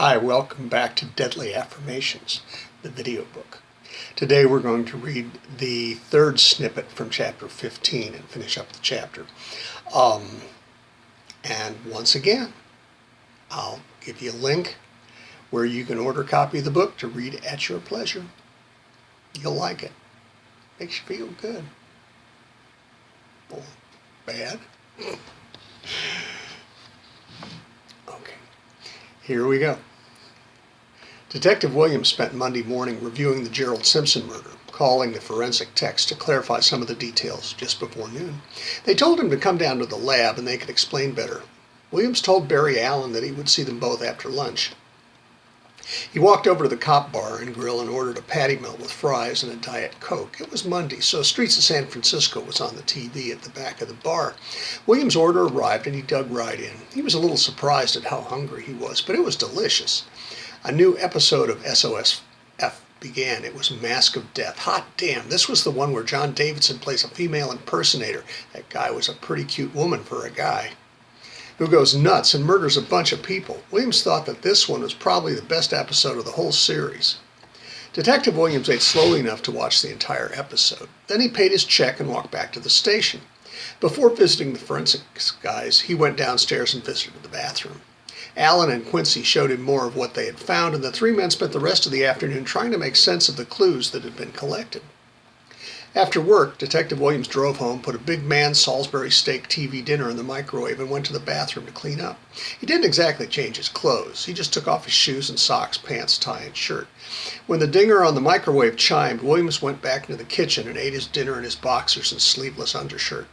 Hi, welcome back to Deadly Affirmations, the video book. Today we're going to read the third snippet from chapter 15 and finish up the chapter. And once again, I'll give you a link where you can order a copy of the book to read at your pleasure. You'll like it. Makes you feel good. Or bad. Okay, here we go. Detective Williams spent Monday morning reviewing the Gerald Simpson murder, calling the forensic techs to clarify some of the details just before noon. They told him to come down to the lab and they could explain better. Williams told Barry Allen that he would see them both after lunch. He walked over to the Cop Bar and Grill and ordered a patty melt with fries and a Diet Coke. It was Monday, so Streets of San Francisco was on the TV at the back of the bar. Williams' order arrived and he dug right in. He was a little surprised at how hungry he was, but it was delicious. A new episode of SOSF began. It was Mask of Death. Hot damn, this was the one where John Davidson plays a female impersonator. That guy was a pretty cute woman for a guy who goes nuts and murders a bunch of people. Williams thought that this one was probably the best episode of the whole series. Detective Williams ate slowly enough to watch the entire episode. Then he paid his check and walked back to the station. Before visiting the forensics guys, he went downstairs and visited the bathroom. Allen and Quincy showed him more of what they had found, and the three men spent the rest of the afternoon trying to make sense of the clues that had been collected. After work, Detective Williams drove home, put a big man Salisbury steak TV dinner in the microwave, and went to the bathroom to clean up. He didn't exactly change his clothes. He just took off his shoes and socks, pants, tie, and shirt. When the dinger on the microwave chimed, Williams went back into the kitchen and ate his dinner in his boxers and sleeveless undershirt.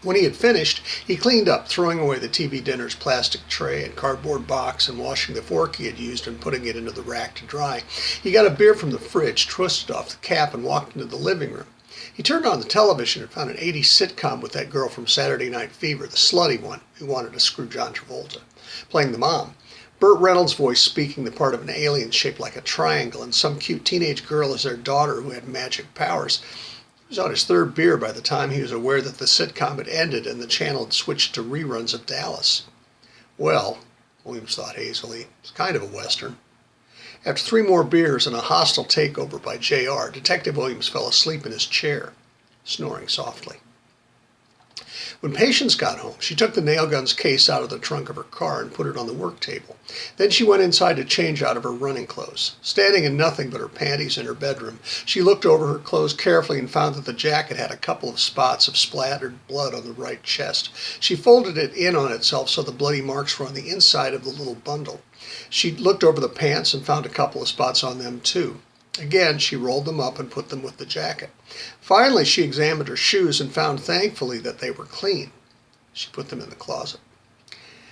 When he had finished, he cleaned up, throwing away the TV dinner's plastic tray and cardboard box and washing the fork he had used and putting it into the rack to dry. He got a beer from the fridge, twisted off the cap, and walked into the living room. He turned on the television and found an 80s sitcom with that girl from Saturday Night Fever, the slutty one who wanted to screw John Travolta, playing the mom. Burt Reynolds' voice speaking the part of an alien shaped like a triangle, and some cute teenage girl as their daughter who had magic powers. He was on his third beer by the time he was aware that the sitcom had ended and the channel had switched to reruns of Dallas. Well, Williams thought hazily, it's kind of a western. After 3 more beers and a hostile takeover by J.R., Detective Williams fell asleep in his chair, snoring softly. When Patience got home, she took the nail gun's case out of the trunk of her car and put it on the work table. Then she went inside to change out of her running clothes. Standing in nothing but her panties in her bedroom, she looked over her clothes carefully and found that the jacket had a couple of spots of splattered blood on the right chest. She folded it in on itself so the bloody marks were on the inside of the little bundle. She looked over the pants and found a couple of spots on them too. Again, she rolled them up and put them with the jacket. Finally, she examined her shoes and found, thankfully, that they were clean. She put them in the closet.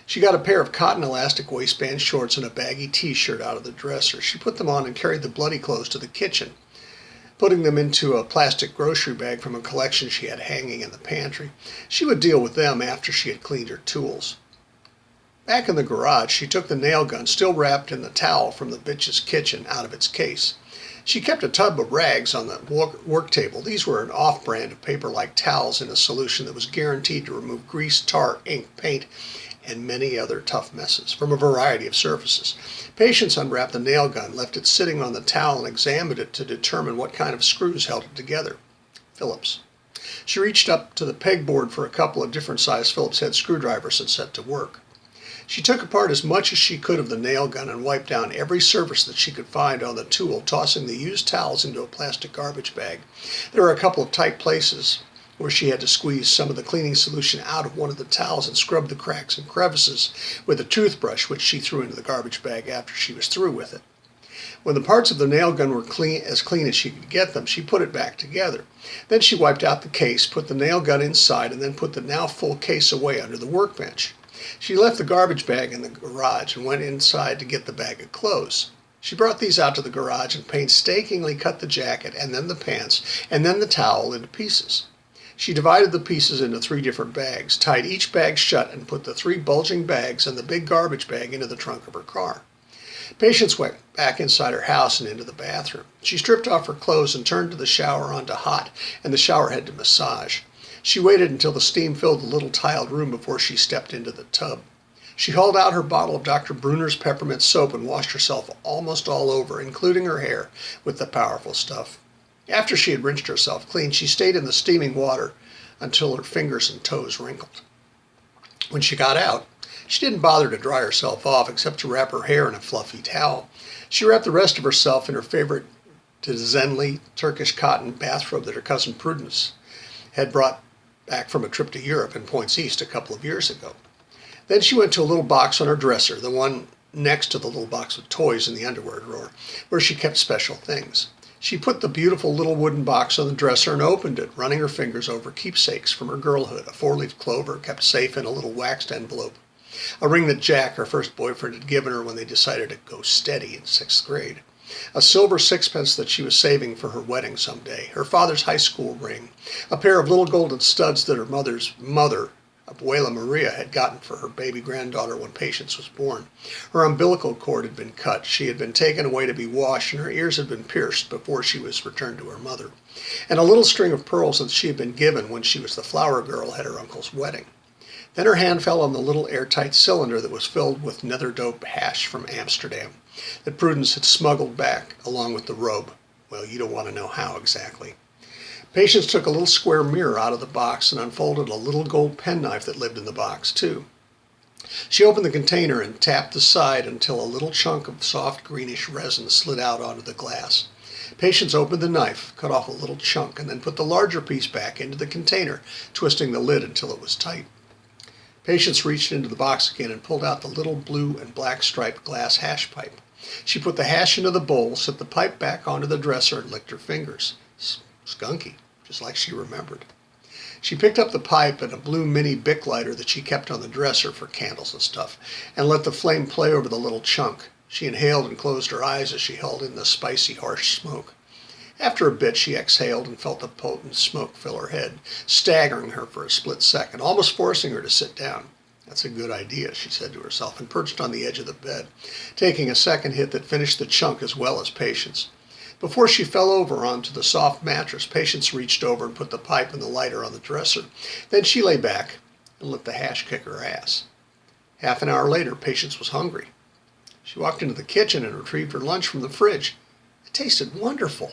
She got a pair of cotton elastic waistband shorts and a baggy t-shirt out of the dresser. She put them on and carried the bloody clothes to the kitchen, putting them into a plastic grocery bag from a collection she had hanging in the pantry. She would deal with them after she had cleaned her tools. Back in the garage, she took the nail gun, still wrapped in the towel from the bitch's kitchen, out of its case. She kept a tub of rags on the work table. These were an off-brand of paper-like towels in a solution that was guaranteed to remove grease, tar, ink, paint, and many other tough messes from a variety of surfaces. Patience unwrapped the nail gun, left it sitting on the towel, and examined it to determine what kind of screws held it together. Phillips. She reached up to the pegboard for a couple of different-sized Phillips head screwdrivers and set to work. She took apart as much as she could of the nail gun and wiped down every surface that she could find on the tool, tossing the used towels into a plastic garbage bag. There were a couple of tight places where she had to squeeze some of the cleaning solution out of one of the towels and scrub the cracks and crevices with a toothbrush, which she threw into the garbage bag after she was through with it. When the parts of the nail gun were clean as she could get them, she put it back together. Then she wiped out the case, put the nail gun inside, and then put the now full case away under the workbench. She left the garbage bag in the garage and went inside to get the bag of clothes. She brought these out to the garage and painstakingly cut the jacket and then the pants and then the towel into pieces. She divided the pieces into 3 different bags, tied each bag shut, and put the 3 bulging bags and the big garbage bag into the trunk of her car. Patience went back inside her house and into the bathroom. She stripped off her clothes and turned the shower on to hot and the shower head to massage. She waited until the steam filled the little tiled room before she stepped into the tub. She hauled out her bottle of Dr. Brunner's peppermint soap and washed herself almost all over, including her hair, with the powerful stuff. After she had rinsed herself clean, she stayed in the steaming water until her fingers and toes wrinkled. When she got out, she didn't bother to dry herself off except to wrap her hair in a fluffy towel. She wrapped the rest of herself in her favorite Zenli Turkish cotton bathrobe that her cousin Prudence had brought back from a trip to Europe in Points East a couple of years ago. Then she went to a little box on her dresser, the one next to the little box of toys in the underwear drawer, where she kept special things. She put the beautiful little wooden box on the dresser and opened it, running her fingers over keepsakes from her girlhood, a four-leaf clover kept safe in a little waxed envelope, a ring that Jack, her first boyfriend, had given her when they decided to go steady in sixth grade, a silver sixpence that she was saving for her wedding someday, her father's high school ring, a pair of little golden studs that her mother's mother, Abuela Maria, had gotten for her baby granddaughter when Patience was born. Her umbilical cord had been cut, she had been taken away to be washed, and her ears had been pierced before she was returned to her mother, and a little string of pearls that she had been given when she was the flower girl at her uncle's wedding. Then her hand fell on the little airtight cylinder that was filled with nether dope hash from Amsterdam that Prudence had smuggled back along with the robe. Well, you don't want to know how exactly. Patience took a little square mirror out of the box and unfolded a little gold penknife that lived in the box, too. She opened the container and tapped the side until a little chunk of soft greenish resin slid out onto the glass. Patience opened the knife, cut off a little chunk, and then put the larger piece back into the container, twisting the lid until it was tight. Patience reached into the box again and pulled out the little blue and black striped glass hash pipe. She put the hash into the bowl, set the pipe back onto the dresser, and licked her fingers. Skunky, just like she remembered. She picked up the pipe and a blue mini Bic lighter that she kept on the dresser for candles and stuff, and let the flame play over the little chunk. She inhaled and closed her eyes as she held in the spicy, harsh smoke. After a bit, she exhaled and felt the potent smoke fill her head, staggering her for a split second, almost forcing her to sit down. That's a good idea, she said to herself, and perched on the edge of the bed, taking a second hit that finished the chunk as well as Patience. Before she fell over onto the soft mattress, Patience reached over and put the pipe and the lighter on the dresser. Then she lay back and let the hash kick her ass. Half an hour later, Patience was hungry. She walked into the kitchen and retrieved her lunch from the fridge. It tasted wonderful.